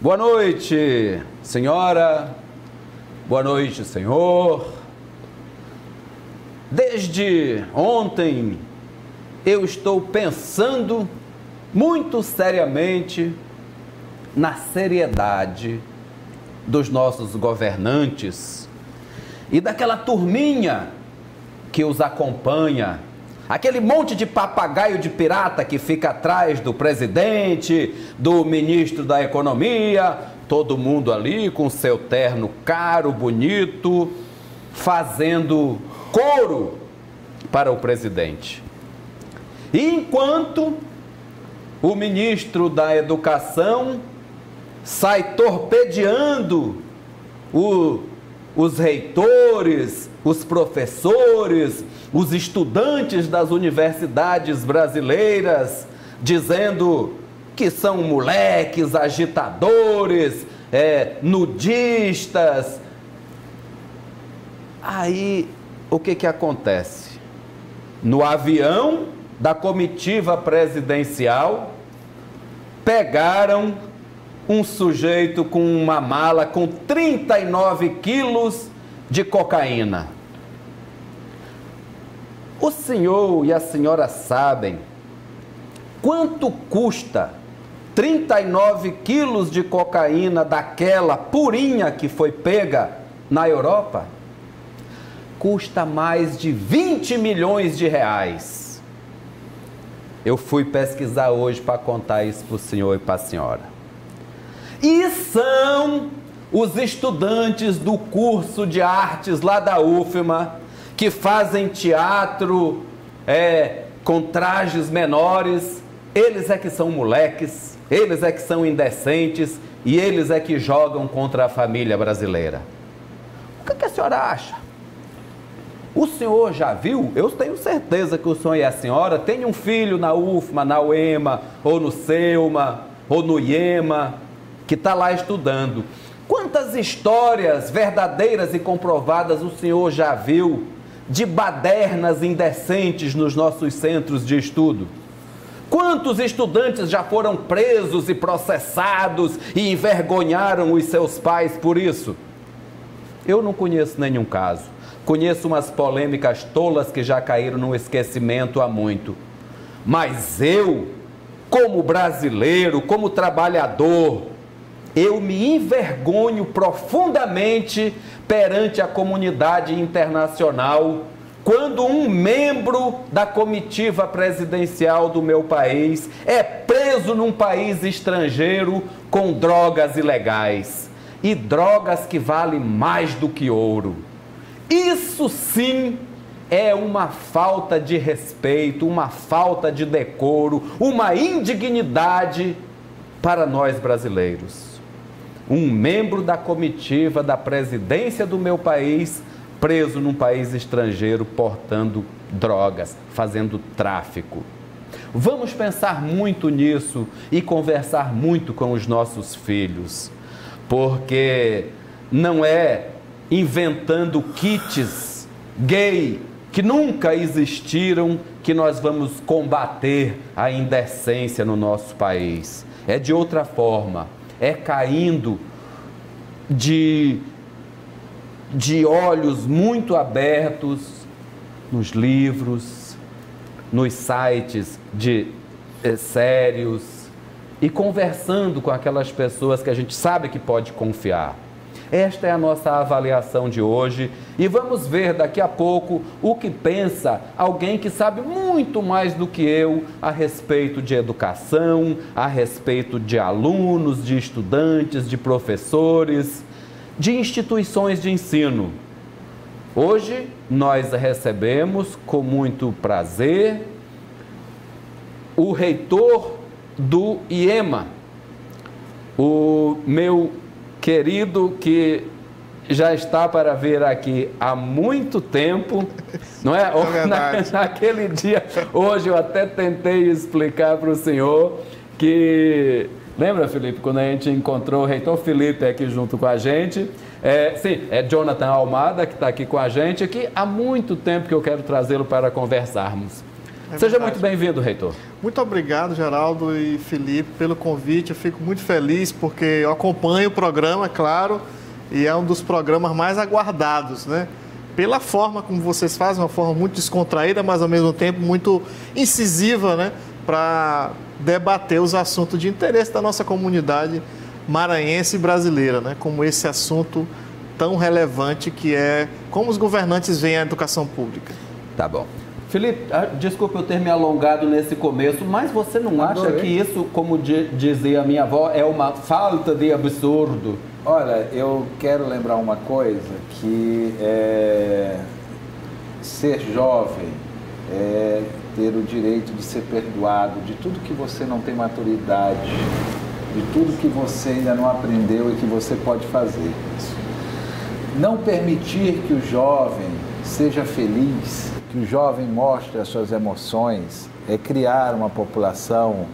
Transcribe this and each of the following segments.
Boa noite, senhora. Boa noite, senhor. Desde ontem eu estou pensando muito seriamente na seriedade dos nossos governantes e daquela turminha que os acompanha, aquele monte de papagaio de pirata que fica atrás do presidente, do ministro da Economia, todo mundo ali com seu terno caro, bonito, fazendo coro para o presidente. E enquanto o ministro da Educação sai torpedeando os reitores, os professores, os estudantes das universidades brasileiras, dizendo que são moleques, agitadores, nudistas. Aí, o que acontece? No avião da comitiva presidencial, pegaram um sujeito com uma mala com 39 quilos de cocaína. O senhor e a senhora sabem quanto custa 39 quilos de cocaína daquela purinha que foi pega na Europa? Custa mais de 20 milhões de reais. Eu fui pesquisar hoje para contar isso para o senhor e para a senhora. E são os estudantes do curso de artes lá da UFMA, que fazem teatro com trajes menores, eles é que são moleques, eles é que são indecentes e eles é que jogam contra a família brasileira. O que a senhora acha? O senhor já viu? Eu tenho certeza que o senhor e a senhora têm um filho na UFMA, na UEMA, ou no SEUMA, ou no IEMA, que está lá estudando. Quantas histórias verdadeiras e comprovadas o senhor já viu de badernas indecentes nos nossos centros de estudo? Quantos estudantes já foram presos e processados e envergonharam os seus pais por isso? Eu não conheço nenhum caso. Conheço umas polêmicas tolas que já caíram no esquecimento há muito. Mas eu, como brasileiro, como trabalhador, eu me envergonho profundamente perante a comunidade internacional quando um membro da comitiva presidencial do meu país é preso num país estrangeiro com drogas ilegais. E drogas que valem mais do que ouro. Isso sim é uma falta de respeito, uma falta de decoro, uma indignidade para nós brasileiros. Um membro da comitiva da presidência do meu país, preso num país estrangeiro, portando drogas, fazendo tráfico. Vamos pensar muito nisso e conversar muito com os nossos filhos, porque não é inventando kits gay que nunca existiram que nós vamos combater a indecência no nosso país. É de outra forma. É caindo de olhos muito abertos nos livros, nos sites sérios e conversando com aquelas pessoas que a gente sabe que pode confiar. Esta é a nossa avaliação de hoje e vamos ver daqui a pouco o que pensa alguém que sabe muito mais do que eu a respeito de educação, a respeito de alunos, de estudantes, de professores, de instituições de ensino. Hoje nós recebemos com muito prazer o reitor do IEMA, o meu querido que já está para vir aqui há muito tempo, não é? Naquele dia, hoje eu até tentei explicar para o senhor que... Lembra, Felipe, quando a gente encontrou o reitor Felipe aqui junto com a gente? Sim, é Jonathan Almada que está aqui com a gente, que há muito tempo que eu quero trazê-lo para conversarmos. Seja muito bem-vindo, reitor. Muito obrigado, Geraldo e Felipe, pelo convite. Eu fico muito feliz porque eu acompanho o programa, claro, e é um dos programas mais aguardados, né? Pela forma como vocês fazem, uma forma muito descontraída, mas ao mesmo tempo muito incisiva, né? Para debater os assuntos de interesse da nossa comunidade maranhense e brasileira, né? Como esse assunto tão relevante que é como os governantes veem a educação pública. Tá bom. Felipe, desculpa eu ter me alongado nesse começo, mas você não acha que isso, como dizia a minha avó, é uma falta de absurdo? Olha, eu quero lembrar uma coisa, que ser jovem é ter o direito de ser perdoado de tudo que você não tem maturidade, de tudo que você ainda não aprendeu e que você pode fazer. Não permitir que o jovem seja feliz, que o jovem mostre as suas emoções, é criar uma população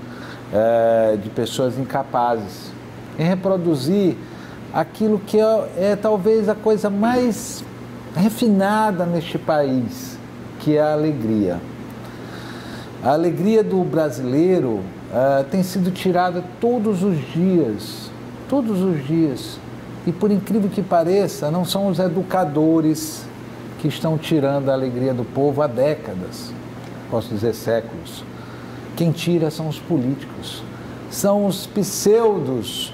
de pessoas incapazes em reproduzir aquilo que é talvez a coisa mais refinada neste país, que é a alegria. A alegria do brasileiro tem sido tirada todos os dias, e por incrível que pareça, não são os educadores que estão tirando a alegria do povo há décadas, posso dizer séculos. Quem tira são os políticos, são os pseudos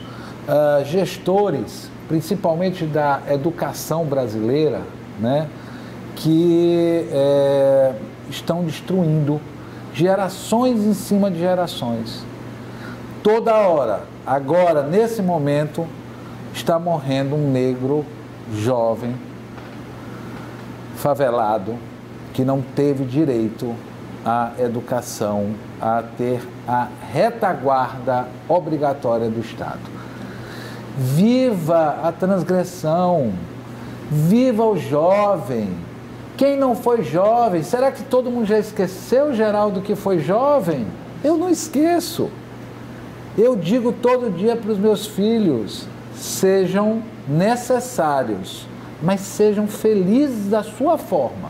gestores, principalmente da educação brasileira, né, que estão destruindo gerações em cima de gerações. Toda hora, agora, nesse momento, está morrendo um negro jovem, favelado, que não teve direito à educação, a ter a retaguarda obrigatória do Estado. Viva a transgressão, viva o jovem. Quem não foi jovem, será que todo mundo já esqueceu, Geraldo, que foi jovem? Eu não esqueço. Eu digo todo dia para os meus filhos, sejam necessários, mas sejam felizes da sua forma.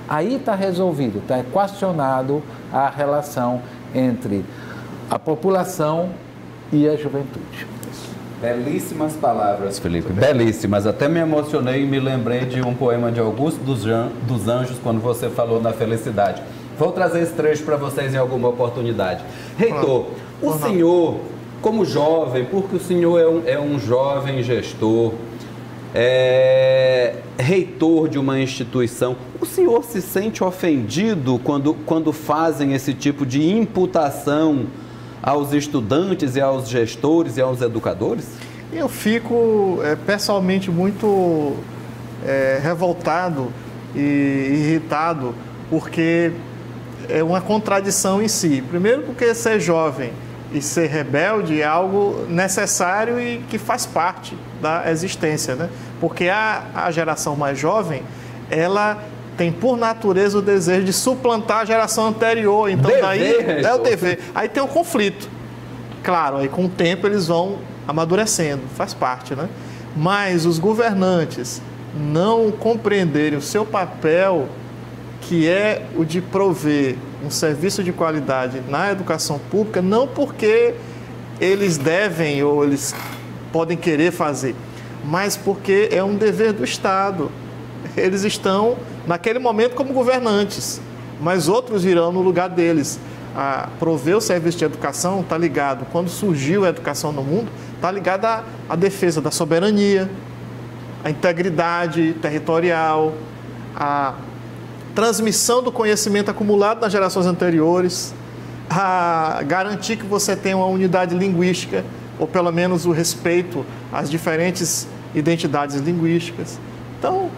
Aí está resolvido, está equacionado a relação entre a população e a juventude. Belíssimas palavras, Felipe, belíssimas. Até me emocionei e me lembrei de um poema de Augusto dos Anjos, quando você falou da felicidade. Vou trazer esse trecho para vocês em alguma oportunidade. Reitor, o senhor, como jovem, porque o senhor é um jovem gestor, reitor de uma instituição, o senhor se sente ofendido quando fazem esse tipo de imputação aos estudantes e aos gestores e aos educadores? Eu fico pessoalmente muito revoltado e irritado, porque é uma contradição em si. Primeiro porque ser jovem e ser rebelde é algo necessário e que faz parte da existência, né? Porque a geração mais jovem, ela tem por natureza o desejo de suplantar a geração anterior. Então daí é o dever. Aí tem um conflito. Claro, aí com o tempo eles vão amadurecendo, faz parte, né? Mas os governantes não compreenderem o seu papel, que é o de prover um serviço de qualidade na educação pública, não porque eles devem ou eles podem querer fazer, mas porque é um dever do Estado. Eles estão, naquele momento, como governantes, mas outros virão no lugar deles. A prover o serviço de educação está ligado, quando surgiu a educação no mundo, está ligado à defesa da soberania, à integridade territorial, à transmissão do conhecimento acumulado nas gerações anteriores, a garantir que você tenha uma unidade linguística, ou pelo menos o respeito às diferentes identidades linguísticas. Então,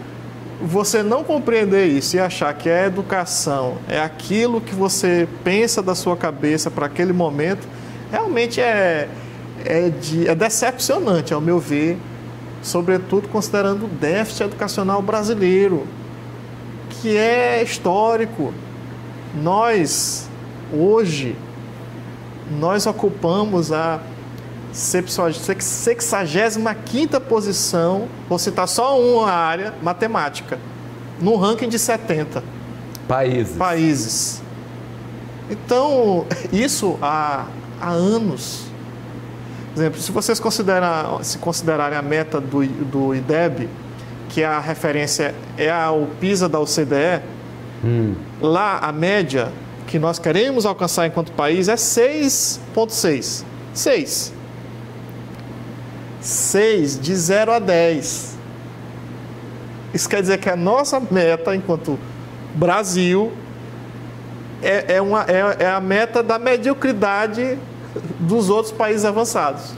você não compreender isso e achar que a educação é aquilo que você pensa da sua cabeça para aquele momento, realmente é decepcionante, ao meu ver, sobretudo considerando o déficit educacional brasileiro, que é histórico. Nós, hoje, ocupamos a 65ª posição, vou citar só uma área, matemática, num ranking de 70 países. Então, isso há anos. Por exemplo, se vocês considerarem a meta do IDEB, que a referência é o PISA da OCDE, lá a média que nós queremos alcançar enquanto país é 6,6. 6. 6 de 0 a 10. Isso quer dizer que a nossa meta enquanto Brasil é a meta da mediocridade dos outros países avançados.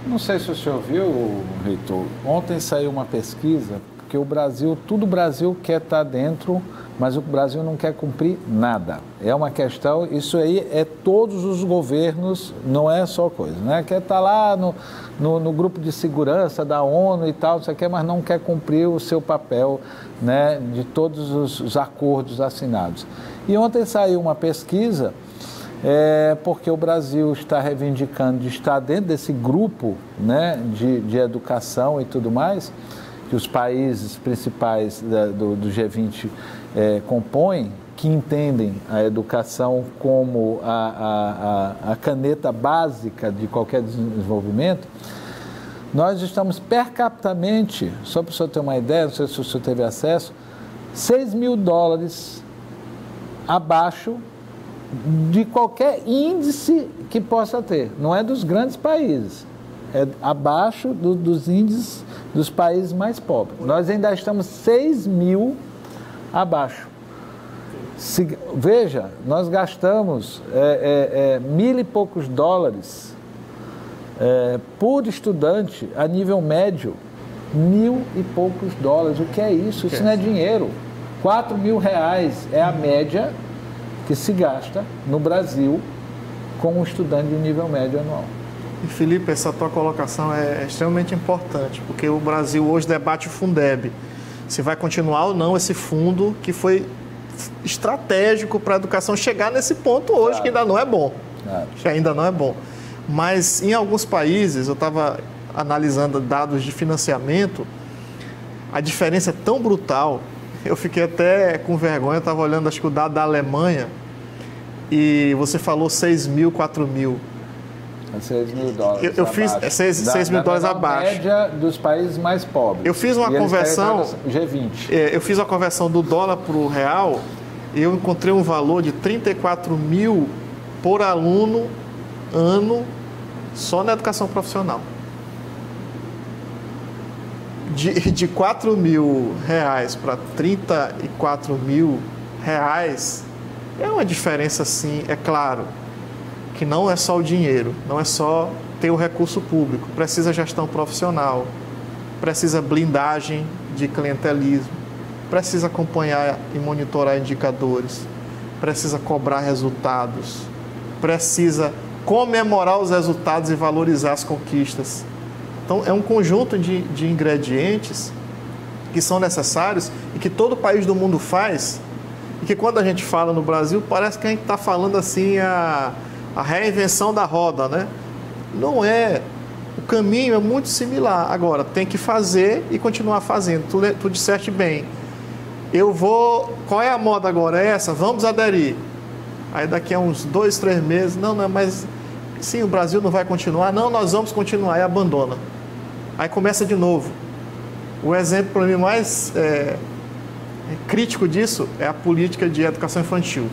Não sei se o senhor viu, reitor, ontem saiu uma pesquisa, porque tudo o Brasil quer estar dentro, mas o Brasil não quer cumprir nada. É uma questão, isso aí é todos os governos, não é só coisa, né? Quer estar lá no grupo de segurança da ONU e tal, isso aqui, mas não quer cumprir o seu papel, né, de todos os acordos assinados. E ontem saiu uma pesquisa, porque o Brasil está reivindicando de estar dentro desse grupo, né, de educação e tudo mais, que os países principais do G20 compõem, que entendem a educação como a caneta básica de qualquer desenvolvimento. Nós estamos per capitamente, só para o senhor ter uma ideia, não sei se o senhor teve acesso, $6.000 abaixo de qualquer índice que possa ter. Não é dos grandes países, é abaixo dos índices dos países mais pobres. Nós ainda estamos 6.000 abaixo. Veja, nós gastamos $1.000 e poucos por estudante a nível médio, $1.000 e poucos. O que é isso? Isso não é dinheiro. R$4.000 é a média que se gasta no Brasil com um estudante de nível médio anual. E Felipe, essa tua colocação é extremamente importante, porque o Brasil hoje debate o Fundeb, se vai continuar ou não esse fundo que foi estratégico para a educação chegar nesse ponto hoje, claro, que ainda não é bom. Claro. Ainda não é bom. Mas em alguns países, eu estava analisando dados de financiamento, a diferença é tão brutal, eu fiquei até com vergonha, eu estava olhando, acho que o dado da Alemanha, e você falou 6.000, 4.000. $6.000. Eu fiz $6.000 abaixo. Média dos países mais pobres. Eu fiz uma conversão. G20. Eu fiz a conversão do dólar para o real e eu encontrei um valor de 34.000 por aluno ano só na educação profissional. De R$4.000 para R$34.000 é uma diferença, sim, é claro, que não é só o dinheiro, não é só ter o recurso público, precisa gestão profissional, precisa blindagem de clientelismo, precisa acompanhar e monitorar indicadores, precisa cobrar resultados, precisa comemorar os resultados e valorizar as conquistas. Então, é um conjunto de ingredientes que são necessários e que todo país do mundo faz, e que quando a gente fala no Brasil, parece que a gente está falando assim a reinvenção da roda, né? Não é. O caminho é muito similar. Agora, tem que fazer e continuar fazendo. Tu disseste bem. Qual é a moda agora? É essa? Vamos aderir. Aí daqui a uns 2, 3 meses, não, mas sim, o Brasil não vai continuar. Não, nós vamos continuar. E abandona. Aí começa de novo. O exemplo para mim mais crítico disso é a política de educação infantil.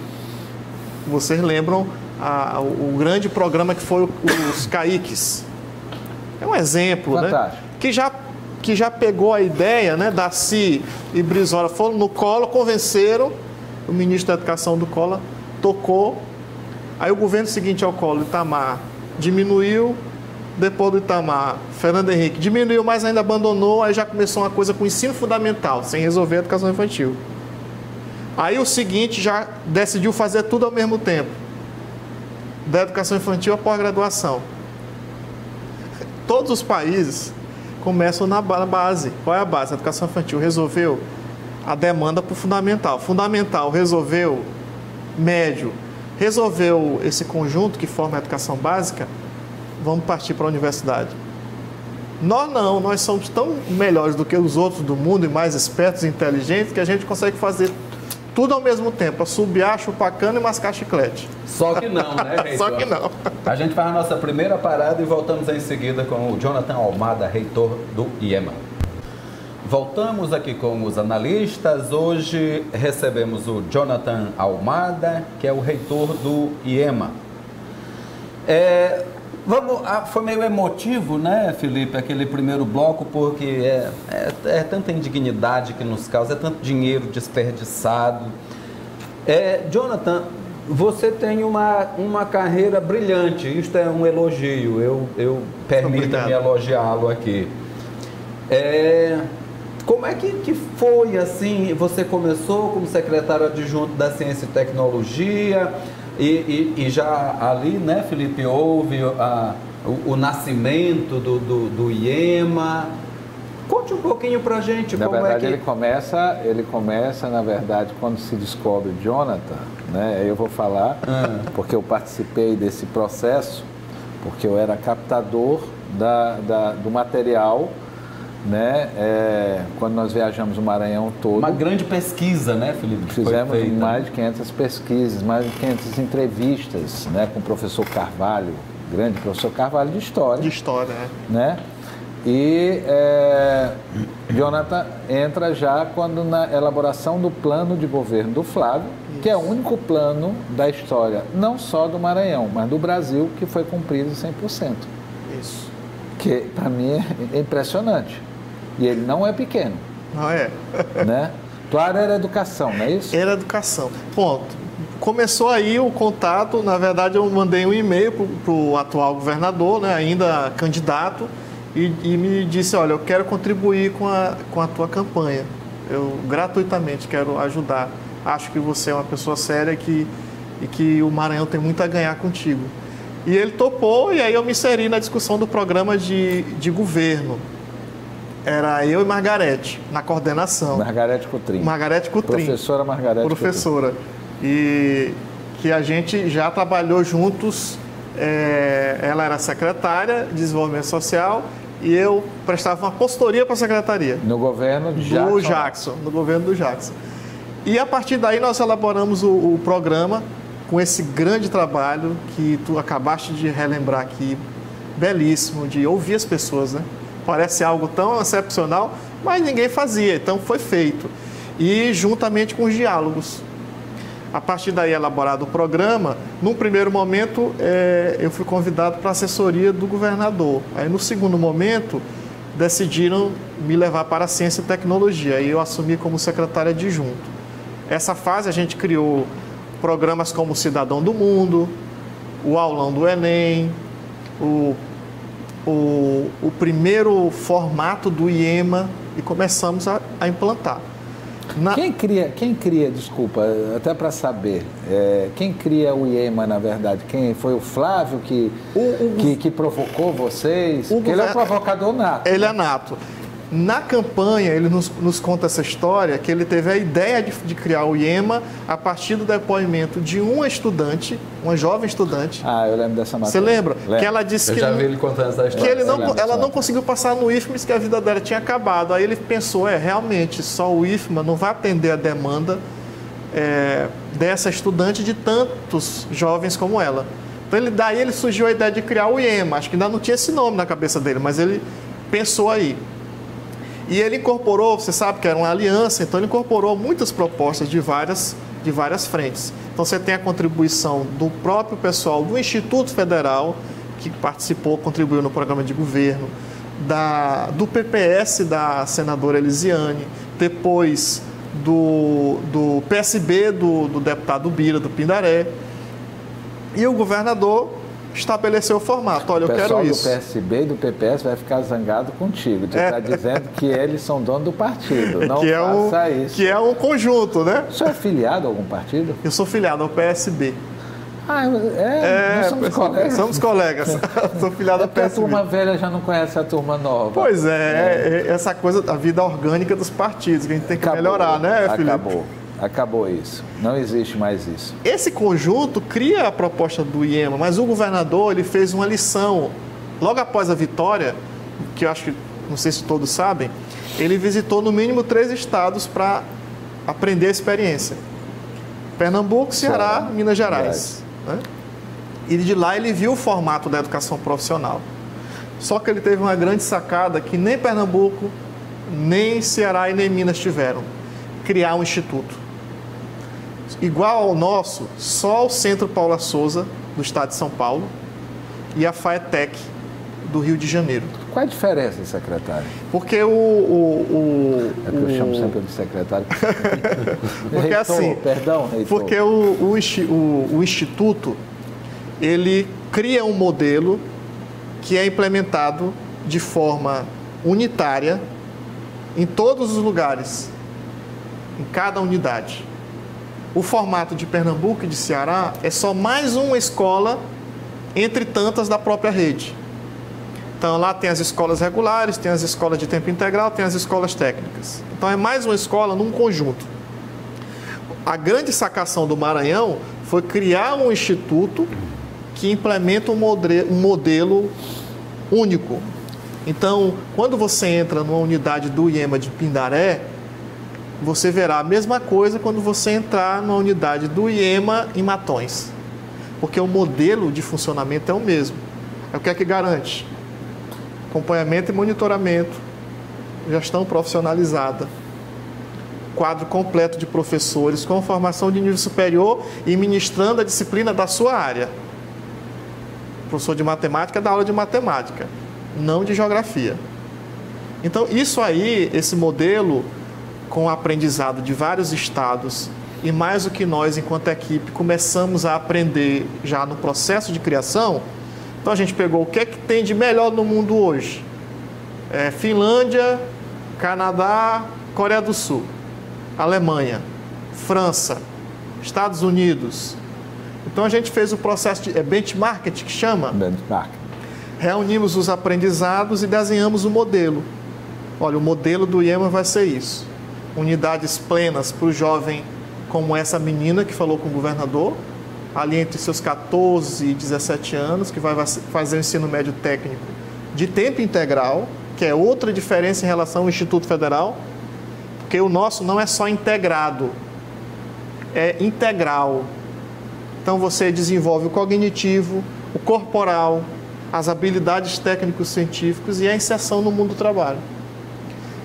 Vocês lembram o grande programa que foi os CAICs. É um exemplo, fantástico, né? Que já pegou a ideia, né? Daci e Brizola foram no Collor, convenceram, o ministro da Educação do Collor tocou, aí o governo seguinte ao Collor, Itamar, diminuiu, depois do Itamar, Fernando Henrique diminuiu, mas ainda abandonou, aí já começou uma coisa com o ensino fundamental, sem resolver a educação infantil. Aí o seguinte já decidiu fazer tudo ao mesmo tempo, da educação infantil à pós-graduação. Todos os países começam na base. Qual é a base? A educação infantil resolveu a demanda para o fundamental. Fundamental resolveu, médio resolveu esse conjunto que forma a educação básica, vamos partir para a universidade. Nós não, nós somos tão melhores do que os outros do mundo e mais espertos e inteligentes que a gente consegue fazer tudo ao mesmo tempo, assobiar, chupar cana e mascar chiclete. Só que não, né, reitor? Só que não. A gente faz a nossa primeira parada e voltamos em seguida com o Jonathan Almada, reitor do IEMA. Voltamos aqui com os analistas. Hoje recebemos o Jonathan Almada, que é o reitor do IEMA. Foi meio emotivo, né, Felipe, aquele primeiro bloco, porque é tanta indignidade que nos causa, é tanto dinheiro desperdiçado. Jonathan, você tem uma carreira brilhante, isto é um elogio, eu permita-me elogiá-lo aqui. Como é que foi assim? Você começou como secretário adjunto da Ciência e Tecnologia e já ali, né, Felipe, houve o nascimento do IEMA. Conte um pouquinho pra gente na como verdade, é que... ele começa, na verdade, quando se descobre Jonathan, né? Eu vou falar, porque eu participei desse processo, porque eu era captador do material, né? Quando nós viajamos o Maranhão todo. Uma grande pesquisa, né, Felipe? Fizemos mais de 500 pesquisas, mais de 500 entrevistas, né, com o professor Carvalho, grande professor Carvalho de História. De História, né? E Jonathan entra já quando na elaboração do plano de governo do Flávio, que é o único plano da história, não só do Maranhão, mas do Brasil, que foi cumprido 100%. Isso. Que para mim é impressionante. E ele não é pequeno. Não é? Né? Tua área era educação, não é isso? Era educação. Ponto. Começou aí o contato, na verdade eu mandei um e-mail para o atual governador, né, ainda candidato, e me disse, olha, eu quero contribuir com a tua campanha. Eu gratuitamente quero ajudar. Acho que você é uma pessoa séria e que o Maranhão tem muito a ganhar contigo. E ele topou, e aí eu me inseri na discussão do programa de governo. Era eu e Margarete, na coordenação. Margarete Coutrin. Margarete Coutrin. Professora Margarete Professora. E que a gente já trabalhou juntos. Ela era secretária de Desenvolvimento Social e eu prestava uma consultoria para a secretaria. No governo de Jackson. No governo do Jackson. E a partir daí nós elaboramos o programa com esse grande trabalho que tu acabaste de relembrar aqui, belíssimo, de ouvir as pessoas, né? Parece algo tão excepcional, mas ninguém fazia, então foi feito. E juntamente com os diálogos. A partir daí, elaborado o programa, num primeiro momento, eu fui convidado para a assessoria do governador. Aí, no segundo momento, decidiram me levar para a Ciência e Tecnologia. Aí eu assumi como secretário adjunto. Essa fase, a gente criou programas como o Cidadão do Mundo, o Aulão do Enem, o primeiro formato do IEMA e começamos a implantar. Quem cria, desculpa, até para saber, quem cria o IEMA, na verdade? Quem foi o Flávio que provocou vocês? Porque ele é um provocador nato. Ele é nato. Na campanha, ele nos conta essa história, que ele teve a ideia de criar o IEMA a partir do depoimento de uma estudante, uma jovem estudante. Ah, eu lembro dessa matéria. Você lembra? Lembro. Que ela disse eu já vi ele contando essa história. Que ela não conseguiu passar no IFMA, que a vida dela tinha acabado. Aí ele pensou, realmente, só o IFMA não vai atender a demanda dessa estudante de tantos jovens como ela. Então, daí ele surgiu a ideia de criar o IEMA. Acho que ainda não tinha esse nome na cabeça dele, mas ele pensou aí. E ele incorporou, você sabe que era uma aliança, então ele incorporou muitas propostas de várias frentes. Então você tem a contribuição do próprio pessoal do Instituto Federal, que participou, contribuiu no programa de governo, do PPS da senadora Elisiane, depois do PSB do deputado Bira, do Pindaré, e o governador estabeleceu o formato. Olha, eu quero isso. O pessoal do PSB e do PPS vai ficar zangado contigo. Tu está dizendo que eles são donos do partido. Não faça isso. Que é um conjunto, né? O senhor é filiado a algum partido? Eu sou filiado ao PSB. Nós somos colegas. Somos colegas. Sou filiado ao PSB. A turma velha já não conhece a turma nova. Pois essa coisa, a vida orgânica dos partidos, que a gente tem que melhorar, né, Felipe? Acabou isso. Não existe mais isso. Esse conjunto cria a proposta do IEMA, mas o governador ele fez uma lição. Logo após a vitória, que eu acho que, não sei se todos sabem, ele visitou no mínimo 3 estados para aprender a experiência. Pernambuco, Ceará, Minas Gerais. Né? E de lá ele viu o formato da educação profissional. Só que ele teve uma grande sacada que nem Pernambuco, nem Ceará e nem Minas tiveram. Criar um instituto. Igual ao nosso, só o Centro Paula Souza, do estado de São Paulo, e a FAETEC, do Rio de Janeiro. Qual é a diferença, secretário? Porque É que eu chamo sempre de secretário. Porque reitor, assim, perdão, reitor. porque o Instituto, ele cria um modelo que é implementado de forma unitária em todos os lugares, em cada unidade. O formato de Pernambuco e de Ceará é só mais uma escola entre tantas da própria rede. Então lá tem as escolas regulares, tem as escolas de tempo integral, tem as escolas técnicas. Então é mais uma escola num conjunto. A grande sacação do Maranhão foi criar um instituto que implementa um modelo único. Então, quando você entra numa unidade do IEMA de Pindaré, você verá a mesma coisa quando você entrar numa unidade do IEMA em Matões. Porque o modelo de funcionamento é o mesmo. É o que é que garante? Acompanhamento e monitoramento, gestão profissionalizada, quadro completo de professores com formação de nível superior e ministrando a disciplina da sua área. O professor de matemática dá aula de matemática, não de geografia. Então, isso aí, esse modelo, com o aprendizado de vários estados, e mais do que nós, enquanto equipe, começamos a aprender já no processo de criação. Então, a gente pegou o que é que tem de melhor no mundo hoje. Finlândia, Canadá, Coreia do Sul, Alemanha, França, Estados Unidos. Então, a gente fez o processo de benchmarking, que chama. Benchmark. Reunimos os aprendizados e desenhamos o modelo. Olha, o modelo do IEMA vai ser isso. Unidades plenas para o jovem, como essa menina que falou com o governador, ali entre seus 14 e 17 anos, que vai fazer o ensino médio técnico de tempo integral, que é outra diferença em relação ao Instituto Federal, porque o nosso não é só integrado, é integral. Então você desenvolve o cognitivo, o corporal, as habilidades técnicos-científicos e a inserção no mundo do trabalho.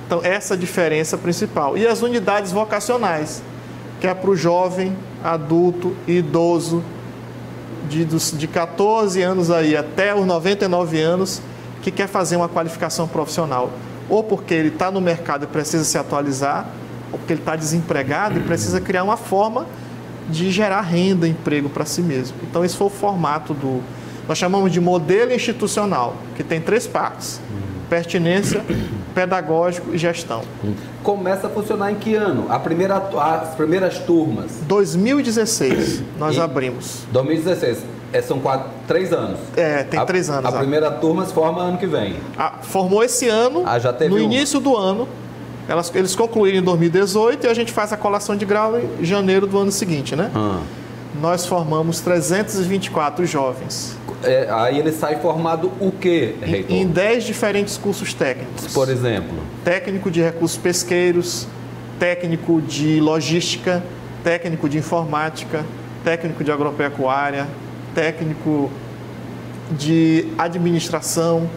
Então essa é a diferença principal. E as unidades vocacionais, que é para o jovem, adulto e idoso, de 14 anos aí até os 99 anos, que quer fazer uma qualificação profissional. Ou porque ele está no mercado e precisa se atualizar, ou porque ele está desempregado e precisa criar uma forma de gerar renda, emprego para si mesmo. Então, esse foi o formato nós chamamos de modelo institucional, que tem 3 partes: pertinência, pedagógico e gestão. Começa a funcionar em que ano? As primeiras turmas? 2016, nós abrimos. 2016. São 3 anos. Tem 3 anos. A primeira turma se forma ano que vem. Formou esse ano, já teve no início do ano. Eles concluíram em 2018 e a gente faz a colação de grau em janeiro do ano seguinte, né? Nós formamos 324 jovens. Aí ele sai formado o quê, reitor? Em 10 diferentes cursos técnicos. Por exemplo? Técnico de recursos pesqueiros, técnico de logística, técnico de informática, técnico de agropecuária, técnico de administração.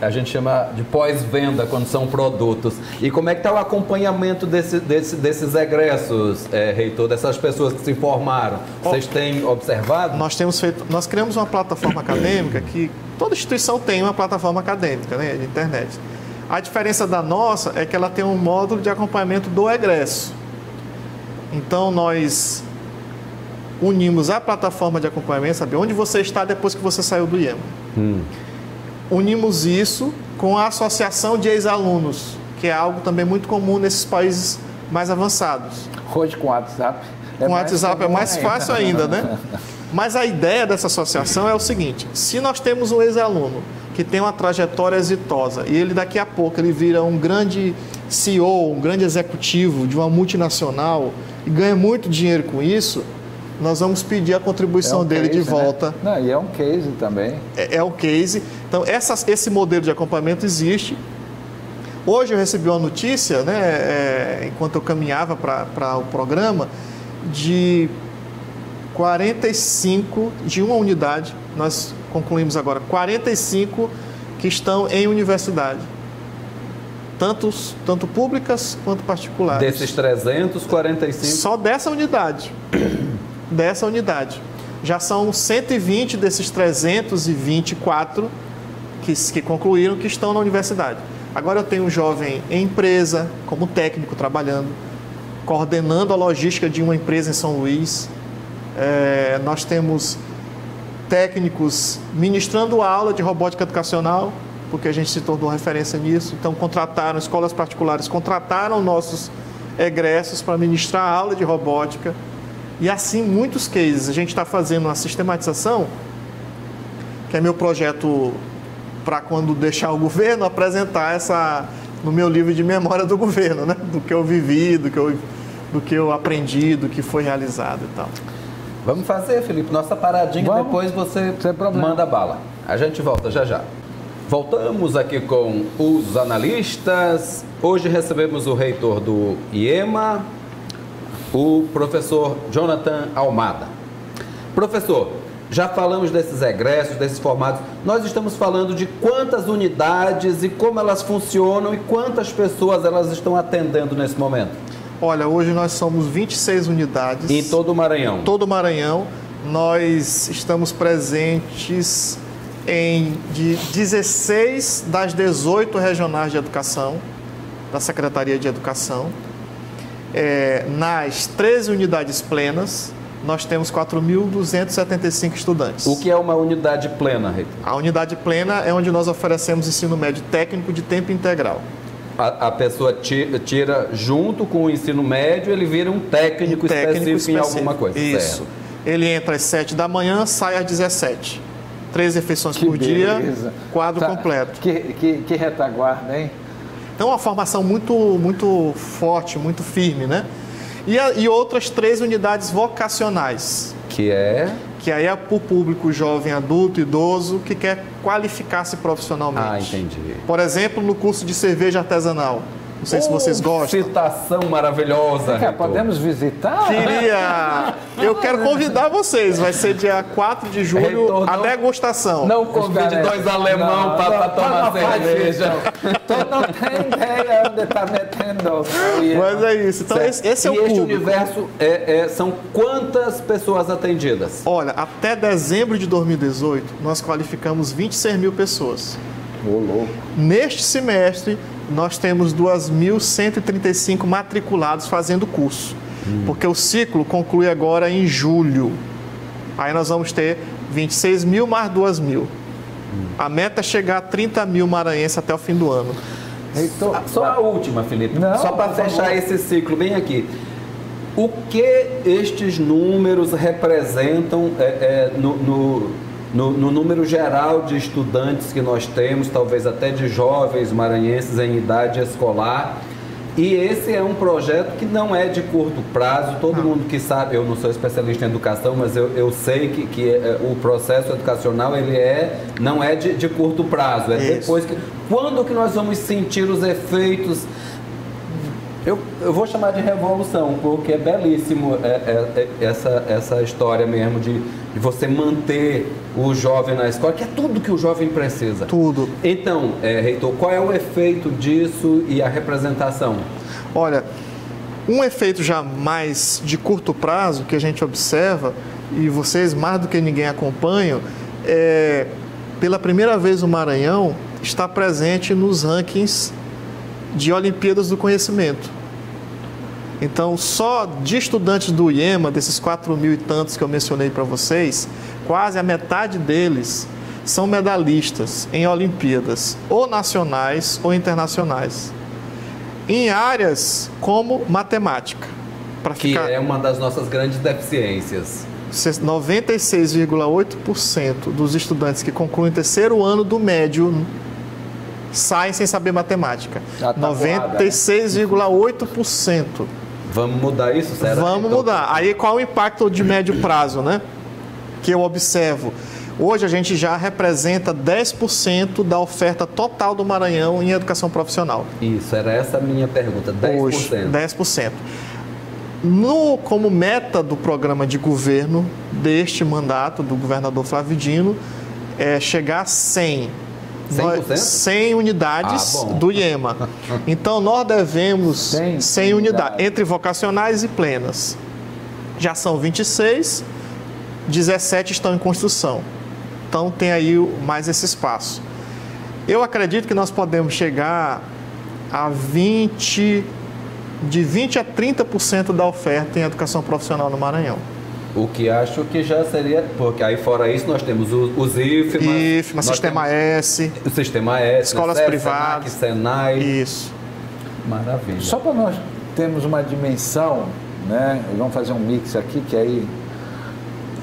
A gente chama de pós-venda quando são produtos. E como é que está o acompanhamento desses egressos, reitor, dessas pessoas que se formaram? Vocês têm observado? Nós criamos uma plataforma acadêmica que toda instituição tem uma plataforma acadêmica, né, de internet. A diferença da nossa é que ela tem um módulo de acompanhamento do egresso. Então nós unimos a plataforma de acompanhamento, sabe onde você está depois que você saiu do IEMA. Unimos isso com a associação de ex-alunos, que é algo também muito comum nesses países mais avançados. Hoje com o WhatsApp com o WhatsApp é mais fácil ainda, né? Mas a ideia dessa associação é o seguinte: se nós temos um ex-aluno que tem uma trajetória exitosa e ele daqui a pouco ele vira um grande CEO, um grande executivo de uma multinacional e ganha muito dinheiro com isso, nós vamos pedir a contribuição dele de volta. Né? Não, e é um case também. É um case. Então, esse modelo de acompanhamento existe. Hoje eu recebi uma notícia, né, enquanto eu caminhava para o programa, de 45 de uma unidade, nós concluímos agora, 45 que estão em universidade. Tanto públicas quanto particulares. Desses 345? Só dessa unidade. Dessa unidade. Já são 120 desses 324 que concluíram, que estão na universidade. Agora eu tenho um jovem em empresa, como técnico, trabalhando, coordenando a logística de uma empresa em São Luís. Nós temos técnicos ministrando aula de robótica educacional, porque a gente se tornou referência nisso. Então, escolas particulares contrataram nossos egressos para ministrar a aula de robótica. E assim, muitos cases. A gente está fazendo uma sistematização, que é meu projeto para quando deixar o governo, apresentar no meu livro de memória do governo, né? Do que eu vivi, do que eu aprendi, do que foi realizado e tal. Vamos fazer, Felipe, nossa paradinha, depois você manda bala. A gente volta já já. Voltamos aqui com os analistas. Hoje recebemos o reitor do IEMA, o professor Jonathan Almada. Professor, já falamos desses egressos, desses formados. Nós estamos falando de quantas unidades e como elas funcionam e quantas pessoas elas estão atendendo nesse momento? Olha, hoje nós somos 26 unidades. Em todo o Maranhão? Em todo o Maranhão. Nós estamos presentes de 16 das 18 regionais de educação, da Secretaria de Educação. Nas 13 unidades plenas, nós temos 4.275 estudantes. O que é uma unidade plena, reitor? A unidade plena é onde nós oferecemos ensino médio técnico de tempo integral. A pessoa tira junto com o ensino médio, ele vira um técnico específico em alguma coisa. Isso. Certo. Ele entra às 7 da manhã, sai às 17. 3 refeições por dia, quadro completo. Que retaguarda, hein? Então, uma formação muito forte, muito firme, né? E outras 3 unidades vocacionais. Que aí é para o público jovem, adulto, idoso, que quer qualificar-se profissionalmente. Ah, entendi. Por exemplo, no curso de cerveja artesanal. Não sei se vocês gostam. Citação maravilhosa, podemos visitar? Eu quero convidar vocês. Vai ser dia 4 de julho, reitor, a degustação. Não convide 2 alemão para tomar cerveja. Não tem ideia onde está metendo. Mas é isso. Então, esse é o público. E este universo são quantas pessoas atendidas? Olha, até dezembro de 2018, nós qualificamos 26 mil pessoas. Louco. Neste semestre, nós temos 2.135 matriculados fazendo curso. Porque o ciclo conclui agora em julho. Aí nós vamos ter 26 mil mais 2 mil. A meta é chegar a 30 mil maranhenses até o fim do ano. Só a última, Felipe. Não, só para fechar esse ciclo bem aqui. O que estes números representam no número geral de estudantes que nós temos, talvez até de jovens maranhenses em idade escolar? E esse é um projeto que não é de curto prazo. Todo mundo que sabe, eu não sou especialista em educação, mas eu sei que o processo educacional não é de curto prazo. Depois que... Quando que nós vamos sentir os efeitos? Eu vou chamar de revolução, porque é belíssimo essa história mesmo de você manter o jovem na escola, que é tudo que o jovem precisa. Tudo. Então, reitor, qual é o efeito disso e a representação? Olha, um efeito já mais de curto prazo que a gente observa, e vocês mais do que ninguém acompanham, pela primeira vez o Maranhão está presente nos rankings de Olimpíadas do Conhecimento. Então, só de estudantes do IEMA, desses 4.000 e tantos que eu mencionei para vocês, quase a metade deles são medalhistas em Olimpíadas, ou nacionais ou internacionais, em áreas como matemática. Que é uma das nossas grandes deficiências. 96,8% dos estudantes que concluem o terceiro ano do médio saem sem saber matemática. 96,8%. Vamos mudar isso, será? Vamos mudar. Aí qual o impacto de médio prazo, né? Que eu observo. Hoje a gente já representa 10% da oferta total do Maranhão em educação profissional. Isso, era essa a minha pergunta, 10%. Hoje, 10%. Como meta do programa de governo deste mandato do governador Flávio Dino, é chegar a 100. 100%? 100 unidades do IEMA. Então, nós devemos 100 unidades, entre vocacionais e plenas. Já são 26, 17 estão em construção. Então, tem aí mais esse espaço. Eu acredito que nós podemos chegar a de 20% a 30% da oferta em educação profissional no Maranhão. O que acho que já seria, porque aí fora isso nós temos os IFMA, Sistema S, o Sistema S, escolas privadas, Senai. Isso. Maravilha. Só para nós termos uma dimensão, né? Vamos fazer um mix aqui, que aí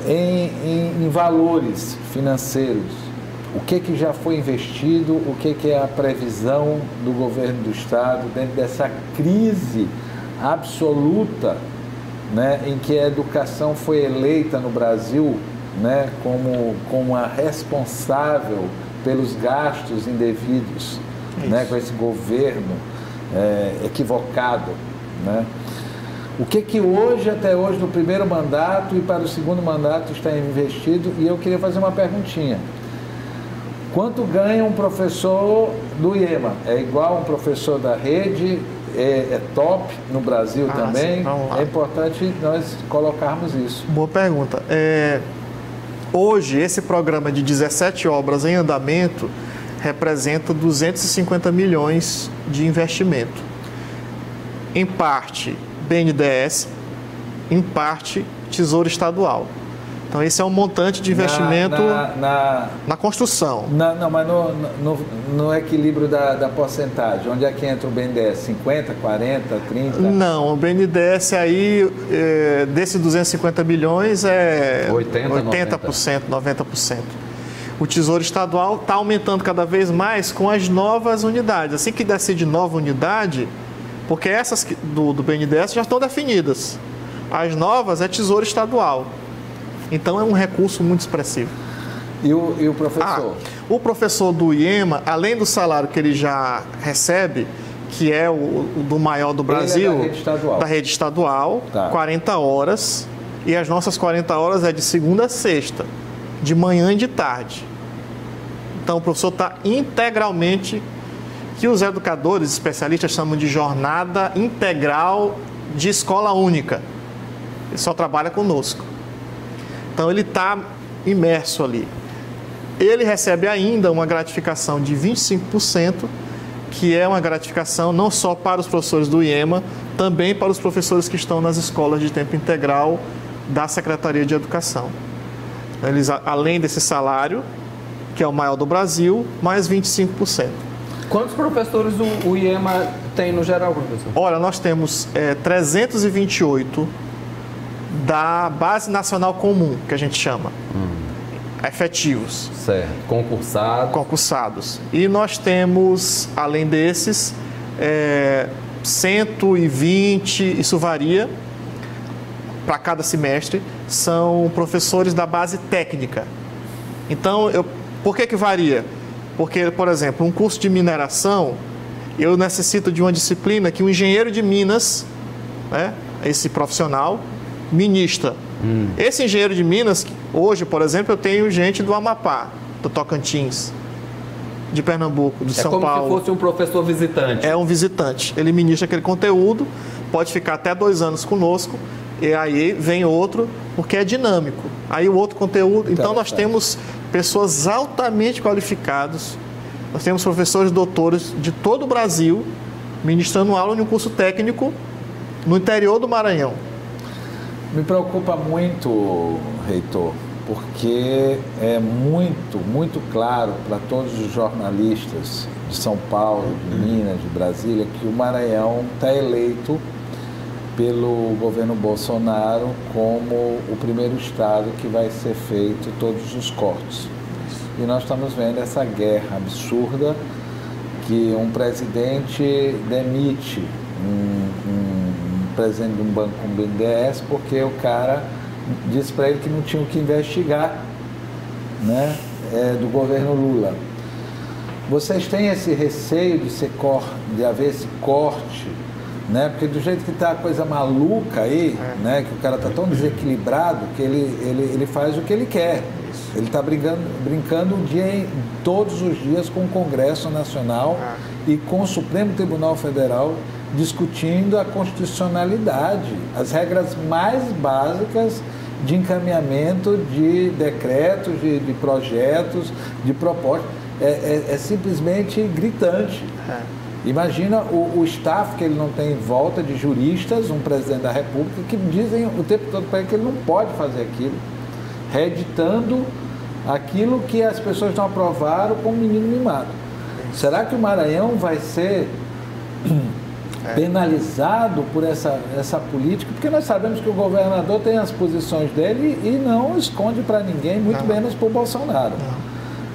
em valores financeiros, o que já foi investido, o que é a previsão do governo do estado dentro dessa crise absoluta, né, em que a educação foi eleita no Brasil, né, como a responsável pelos gastos indevidos, né, com esse governo equivocado, né? O que hoje, até hoje, no primeiro mandato e para o segundo mandato está investido? E eu queria fazer uma perguntinha. Quanto ganha um professor do IEMA? É igual um professor da rede? É top no Brasil também? Sim, vamos lá. É importante nós colocarmos isso. Boa pergunta. Hoje, esse programa de 17 obras em andamento representa 250 milhões de investimento. Em parte, BNDES, em parte, Tesouro Estadual. Então, esse é um montante de investimento na construção. Não, mas no equilíbrio da porcentagem, onde é que entra o BNDES? 50, 40, 30? Não, o BNDES aí, desses 250 milhões, é 80%, 90%. O Tesouro Estadual está aumentando cada vez mais com as novas unidades. Assim que decide nova unidade, porque essas do BNDES já estão definidas. As novas é Tesouro Estadual. Então, é um recurso muito expressivo. E o professor? O professor do IEMA, além do salário que ele já recebe, que é o do maior do Brasil, ele é da rede estadual, tá. 40 horas, e as nossas 40 horas é de segunda a sexta, de manhã e de tarde. Então, o professor está integralmente, que os educadores especialistas chamam de jornada integral de escola única. Ele só trabalha conosco. Então, ele está imerso ali. Ele recebe ainda uma gratificação de 25%, que é uma gratificação não só para os professores do IEMA, também para os professores que estão nas escolas de tempo integral da Secretaria de Educação. Eles, além desse salário, que é o maior do Brasil, mais 25%. Quantos professores o IEMA tem no geral, professor? Olha, nós temos 328 da Base Nacional Comum, que a gente chama, efetivos. Certo, concursados. E nós temos, além desses, 120, isso varia para cada semestre, são professores da base técnica. Então, por que varia? Porque, por exemplo, um curso de mineração, eu necessito de uma disciplina que o engenheiro de Minas, né, esse profissional, ministra. Esse engenheiro de Minas, hoje, por exemplo, eu tenho gente do Amapá, do Tocantins, de Pernambuco, de São Paulo. É como se fosse um professor visitante. É um visitante. Ele ministra aquele conteúdo, pode ficar até 2 anos conosco, e aí vem outro, porque é dinâmico. Aí o outro conteúdo... Então, nós temos pessoas altamente qualificadas, nós temos professores doutores de todo o Brasil, ministrando aula em um curso técnico no interior do Maranhão. Me preocupa muito, reitor, porque é muito claro para todos os jornalistas de São Paulo, de Minas, de Brasília, que o Maranhão está eleito pelo governo Bolsonaro como o primeiro estado que vai ser feito todos os cortes. E nós estamos vendo essa guerra absurda que um presidente demite um presidente de um banco como o BNDES porque o cara disse para ele que não tinha o que investigar, né, do governo Lula. Vocês têm esse receio de haver esse corte, né? Porque do jeito que está a coisa maluca aí, né? Que o cara está tão desequilibrado que ele faz o que ele quer. Ele está brincando todos os dias com o Congresso Nacional e com o Supremo Tribunal Federal discutindo a constitucionalidade, as regras mais básicas de encaminhamento de decretos, de projetos, de propostas. É simplesmente gritante. Imagina o staff que ele não tem em volta de juristas, um presidente da República, que dizem o tempo todo para ele que ele não pode fazer aquilo, reeditando aquilo que as pessoas não aprovaram como menino mimado. Será que o Maranhão vai ser penalizado por essa política? Porque nós sabemos que o governador tem as posições dele e não esconde para ninguém, muito menos para o Bolsonaro.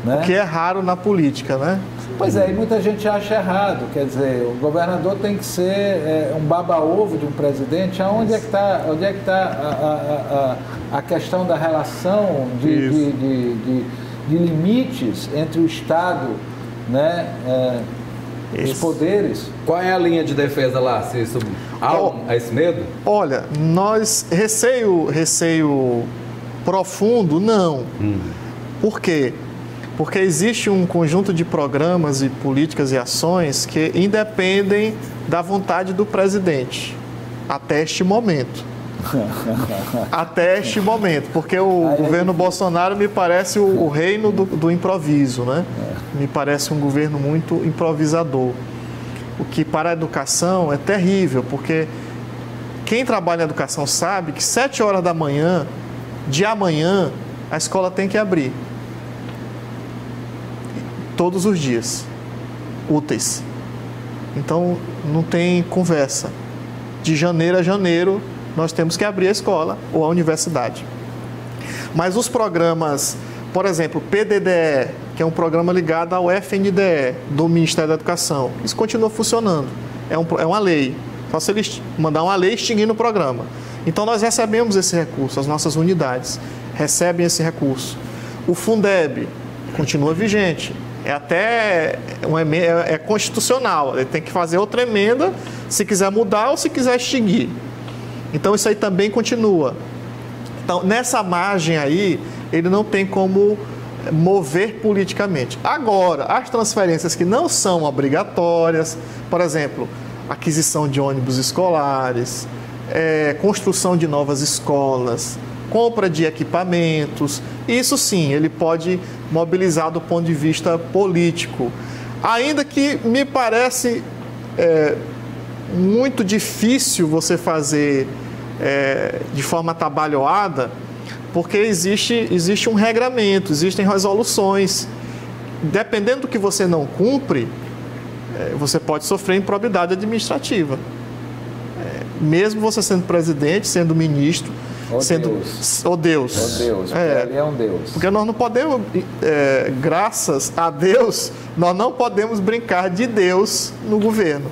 Né? O que é raro na política, né? Pois é, e muita gente acha errado. Quer dizer, o governador tem que ser um baba-ovo de um presidente. Onde é que está a questão da relação de limites entre o Estado, né, os poderes? Qual é a linha de defesa lá? Se isso há esse medo? Olha, receio profundo, não. Por quê? Porque existe um conjunto de programas e políticas e ações que independem da vontade do presidente, até este momento. Até este momento, porque o governo Bolsonaro me parece o reino do improviso, né? Me parece um governo muito improvisador. O que para a educação é terrível, porque quem trabalha na educação sabe que 7 horas da manhã, de amanhã, a escola tem que abrir. Todos os dias, úteis. Então, não tem conversa. De janeiro a janeiro, nós temos que abrir a escola ou a universidade. Mas os programas, por exemplo, PDDE, que é um programa ligado ao FNDE, do Ministério da Educação, isso continua funcionando. É uma lei. Só se eles mandar uma lei extinguindo o programa. Então, nós recebemos esse recurso, as nossas unidades recebem esse recurso. O Fundeb continua vigente. É constitucional, ele tem que fazer outra emenda se quiser mudar ou se quiser extinguir. Então isso aí também continua. Então nessa margem aí, ele não tem como mover politicamente. Agora, as transferências que não são obrigatórias, por exemplo, aquisição de ônibus escolares, construção de novas escolas, compra de equipamentos, isso sim, ele pode mobilizar do ponto de vista político. Ainda que me parece muito difícil você fazer de forma atabalhoada, porque existe um regramento, existem resoluções. Dependendo do que você não cumpre, você pode sofrer improbidade administrativa. Mesmo você sendo presidente, sendo ministro, Deus. Ele é um Deus. Porque nós não podemos, graças a Deus, nós não podemos brincar de Deus no governo.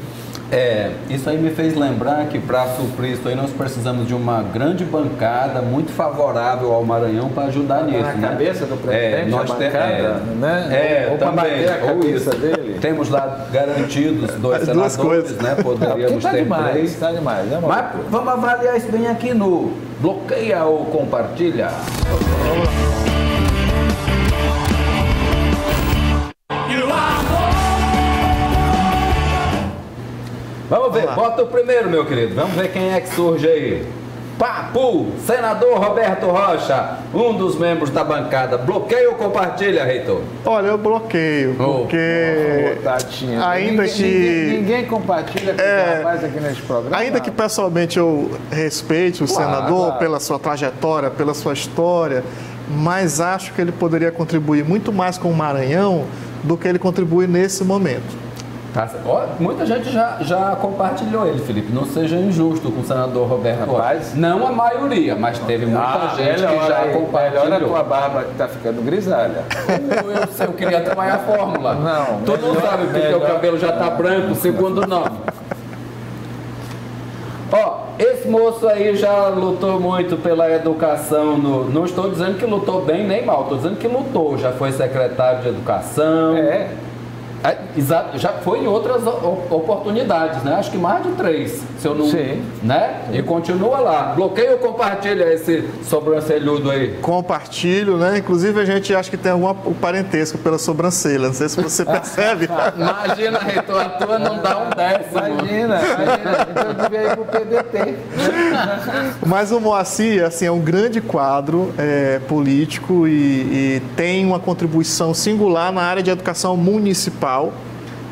Isso aí me fez lembrar que para suprir isso aí nós precisamos de uma grande bancada muito favorável ao Maranhão para ajudar nisso. Na cabeça do presidente, nós bancada, né? Ou para bater a cabeça dele. Temos lá garantidos dois senadores, né? Poderíamos ter três. Está demais. Mas vamos avaliar isso bem aqui no Bloqueia ou Compartilha. Vamos ver, bota o primeiro, meu querido. Vamos ver quem é que surge aí. Papu, senador Roberto Rocha, um dos membros da bancada. Bloqueia ou compartilha, reitor? Olha, eu bloqueio, porque ninguém compartilha com o rapaz aqui nesse programa. Ainda que pessoalmente eu respeite o senador pela sua trajetória, pela sua história, mas acho que ele poderia contribuir muito mais com o Maranhão do que ele contribui nesse momento. Muita gente já compartilhou ele, Felipe. Não seja injusto com o senador Roberto Rocha. Não a maioria, mas teve muita gente que já compartilhou. Melhor a tua barba que está ficando grisalha. Eu queria trabalhar a fórmula. Não. Tu não sabe porque o teu cabelo já está branco, segundo não. Esse moço aí já lutou muito pela educação, não estou dizendo que lutou bem nem mal, estou dizendo que lutou, já foi secretário de educação. Exato, já foi em outras oportunidades, né? Acho que mais de 3, se eu não... Sim. Né? E continua lá. Bloqueia ou compartilha esse sobrancelhudo aí? Compartilho, né? Inclusive a gente acha que tem algum parentesco pela sobrancelha. Não sei se você percebe. Imagina, reitor, a tua não dá um décimo. Imagina. Então eu devia ir pro PDT. Mas o Moacir, assim, é um grande quadro político e tem uma contribuição singular na área de educação municipal.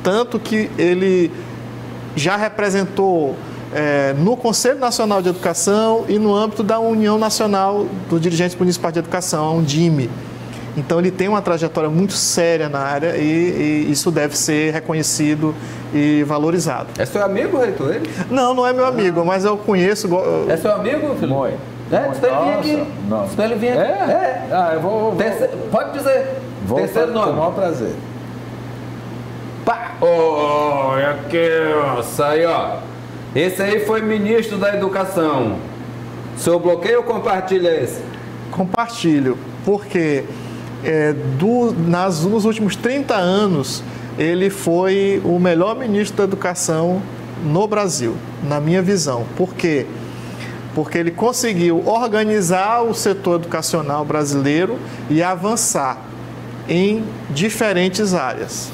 Tanto que ele já representou no Conselho Nacional de Educação e no âmbito da União Nacional dos Dirigentes Municipais de Educação, a Undime. Então ele tem uma trajetória muito séria na área e isso deve ser reconhecido e valorizado. É seu amigo, reitor? Ele? Não é meu amigo, mas eu conheço... É seu amigo, Felipe? Muito. Espera ele vir aqui. Não. Espera ele vir aqui. Eu vou... Pode dizer. Terceiro nome. Com o maior prazer. Pá! Olha aqui, nossa, aí, ó. Esse aí foi ministro da Educação. O senhor bloqueia ou compartilha esse? Compartilho, porque nos últimos 30 anos ele foi o melhor ministro da Educação no Brasil, na minha visão. Por quê? Porque ele conseguiu organizar o setor educacional brasileiro e avançar em diferentes áreas.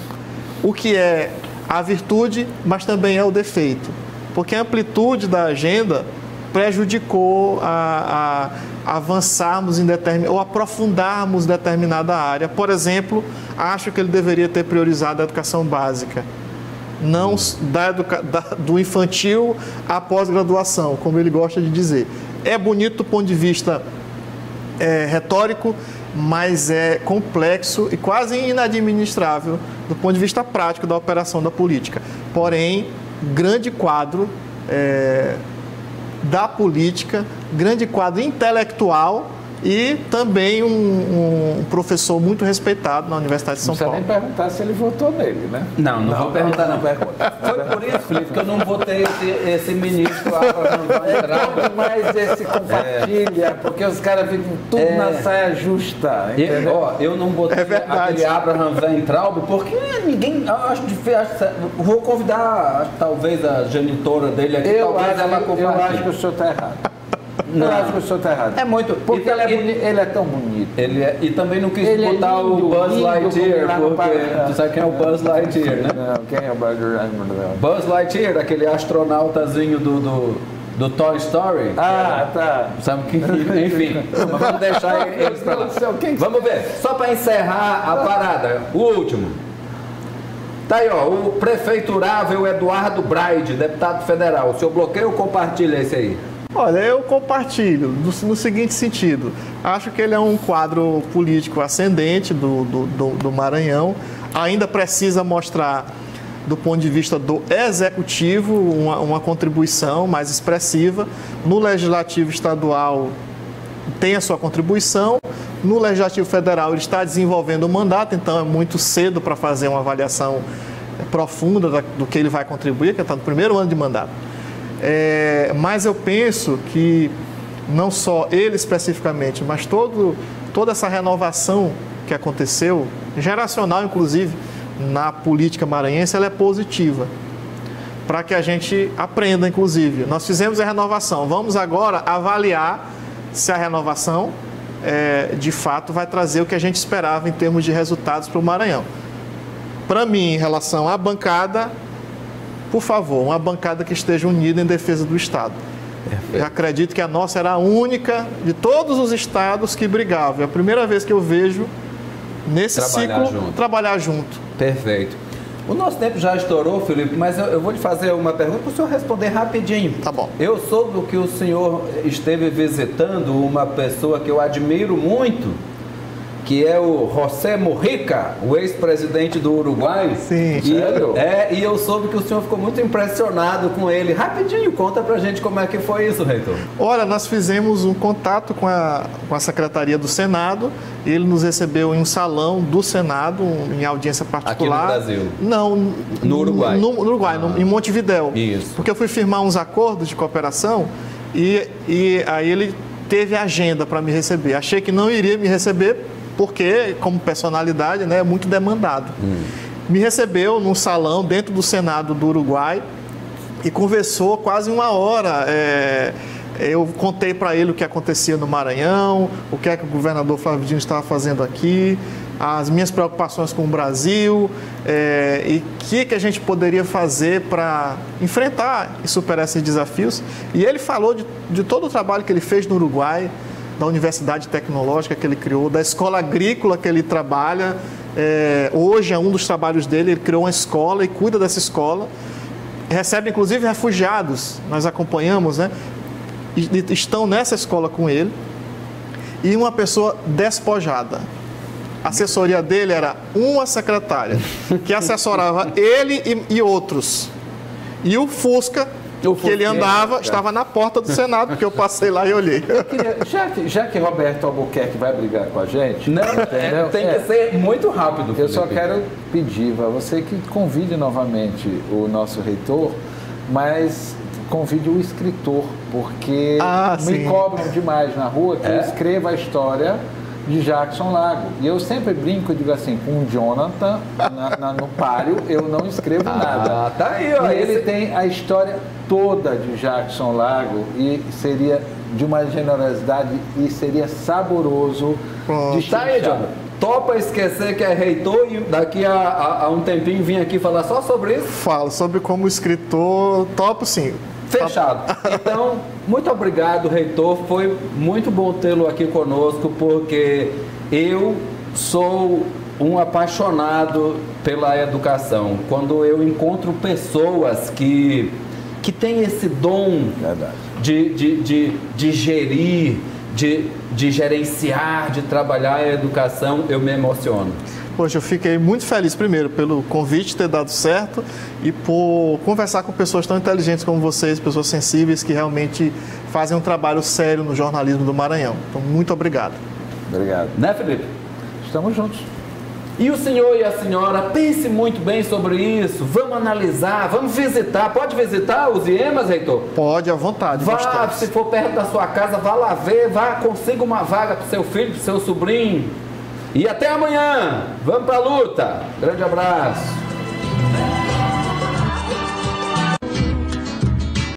O que é a virtude, mas também é o defeito. Porque a amplitude da agenda prejudicou a avançarmos em ou aprofundarmos determinada área. Por exemplo, acho que ele deveria ter priorizado a educação básica. Não do infantil à pós-graduação, como ele gosta de dizer. É bonito do ponto de vista retórico, mas é complexo e quase inadministrável do ponto de vista prático da operação da política. Porém, grande quadro da política, grande quadro intelectual e também um professor muito respeitado na Universidade de São Paulo. Não precisa nem perguntar se ele votou nele, né? Não vou perguntar não. Foi por isso, Felipe, que eu não votei esse ministro mas esse compartilha, porque os caras ficam tudo na saia justa. Eu não botei aquele Abraham Weintraub, porque ninguém, acho difícil, vou convidar talvez a genitora dele aqui, talvez ela compartilhe. Eu acho que o senhor está errado. Não. Eu acho que o senhor está errado. É muito. Porque ele é tão bonito. E também não quis ele botar o Buzz Lightyear, porque tu sabe quem é o Buzz Lightyear, né? Não, quem é o Buzz Lightyear? Buzz Lightyear, aquele astronautazinho do Toy Story. Tá. Sabe que, enfim, mas vamos deixar eles pra lá. Vamos ver, só para encerrar a parada, o último. Tá aí, ó, o prefeiturável Eduardo Braide, deputado federal. O senhor bloqueia ou compartilha esse aí? Olha, eu compartilho no seguinte sentido. Acho que ele é um quadro político ascendente do Maranhão. Ainda precisa mostrar, do ponto de vista do executivo, uma contribuição mais expressiva. No legislativo estadual tem a sua contribuição. No legislativo federal ele está desenvolvendo o mandato, então é muito cedo para fazer uma avaliação profunda do que ele vai contribuir, que está no primeiro ano de mandato. Mas eu penso que não só ele especificamente, mas toda essa renovação que aconteceu, geracional inclusive, na política maranhense, ela é positiva, para que a gente aprenda inclusive. Nós fizemos a renovação, vamos agora avaliar se a renovação de fato vai trazer o que a gente esperava em termos de resultados para o Maranhão. Para mim, em relação à bancada, por favor, uma bancada que esteja unida em defesa do Estado. Eu acredito que a nossa era a única de todos os estados que brigava. É a primeira vez que eu vejo nesse ciclo trabalhar junto. Perfeito. O nosso tempo já estourou, Felipe, mas eu vou lhe fazer uma pergunta para o senhor responder rapidinho. Tá bom. Eu soube que o senhor esteve visitando uma pessoa que eu admiro muito, que é o José Mujica, o ex-presidente do Uruguai. Sim, sério? E eu soube que o senhor ficou muito impressionado com ele. Rapidinho, conta pra gente como é que foi isso, reitor. Olha, nós fizemos um contato com a Secretaria do Senado. Ele nos recebeu em um salão do Senado, em audiência particular. Aqui no Brasil? Não. No Uruguai? No Uruguai, em Montevidéu. Isso. Porque eu fui firmar uns acordos de cooperação E aí ele teve agenda para me receber. Achei que não iria me receber porque, como personalidade, né, é muito demandado. Me recebeu num salão dentro do Senado do Uruguai e conversou quase uma hora. Eu contei para ele o que acontecia no Maranhão, o que é que o governador Flávio Dino estava fazendo aqui, as minhas preocupações com o Brasil, e o que a gente poderia fazer para enfrentar e superar esses desafios. E ele falou de todo o trabalho que ele fez no Uruguai, da Universidade Tecnológica que ele criou, da escola agrícola que ele trabalha. Hoje é um dos trabalhos dele, ele criou uma escola e cuida dessa escola. Recebe inclusive refugiados, nós acompanhamos, né? E estão nessa escola com ele. E uma pessoa despojada. A assessoria dele era uma secretária que assessorava ele e outros. E o Fusca que ele andava estava na porta do Senado, porque eu passei lá e olhei. Já que Roberto Albuquerque vai brigar com a gente, não, tem que ser muito rápido. Eu só quero pedir para você que convide novamente o nosso reitor, mas convide o escritor, porque me cobram demais na rua que eu escreva a história de Jackson Lago. E eu sempre brinco e digo assim, com o Jonathan no páreo, eu não escrevo nada. Tá aí, ó. E ele tem a história toda de Jackson Lago e seria de uma generosidade e seria saboroso de tá aí, Jonathan. Topa esquecer que é reitor e daqui a um tempinho vir aqui falar só sobre isso? Falo sobre como escritor, topo sim. Fechado. Então, muito obrigado, reitor. Foi muito bom tê-lo aqui conosco, porque eu sou um apaixonado pela educação. Quando eu encontro pessoas que têm esse dom de gerir, de gerenciar, de trabalhar a educação, eu me emociono. Poxa, eu fiquei muito feliz, primeiro, pelo convite ter dado certo e por conversar com pessoas tão inteligentes como vocês, pessoas sensíveis que realmente fazem um trabalho sério no jornalismo do Maranhão. Então, muito obrigado. Obrigado. Né, Felipe? Estamos juntos. E o senhor e a senhora, pense muito bem sobre isso, vamos analisar, vamos visitar. Pode visitar os IEMAs, reitor? Pode, à vontade. Vá, se for perto da sua casa, vá lá ver, consiga uma vaga para o seu filho, para o seu sobrinho. E até amanhã. Vamos para a luta. Grande abraço.